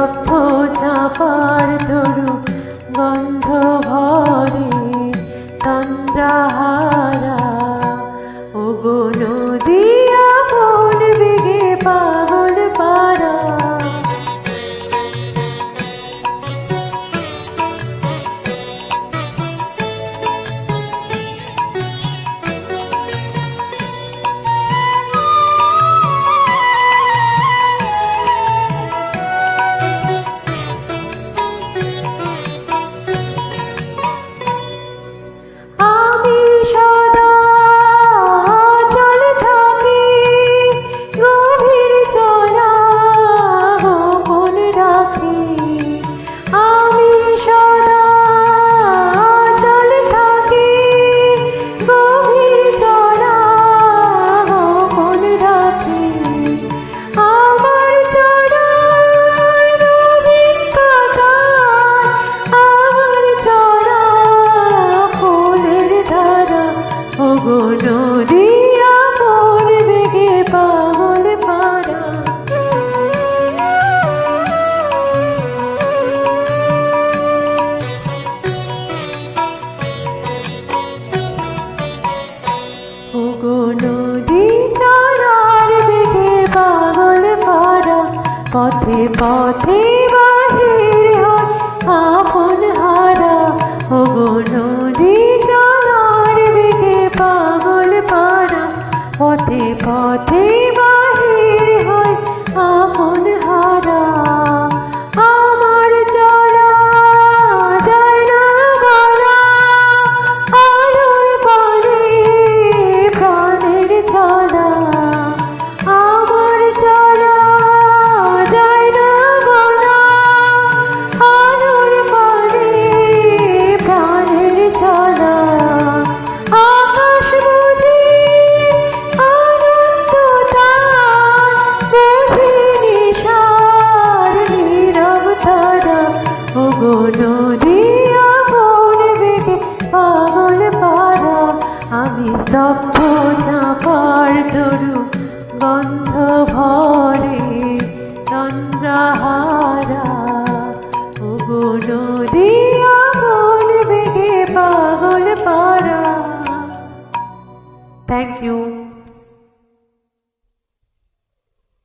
স্তব্ধ চাপার তরু গন্ধ ভরে তন্দ্রাহারা। ওগো নদী আপন বেগে পাগল পারা। নদী আপন বেগে পাগল পারা। ওগো নদী চলার বেগে পাগল পারা। পথে পথে বাহির হয় আপন হারা। ওগো নদী পাগল পারা। পথে পথে বাহির হয় আপন হারা। আমার চলা যায় না বলা আলোর পানে প্রাণের চলা। আমার চলা যায় না বলা আলোর পানে প্রাণের চলা। নদী আপন বেগে পাগল পারা। আমি স্তব্ধ চাপার তরু গন্ধ ভরে তন্দ্রাহারা। ওগো নদী আপন বেগে পাগল পারা। Thank you.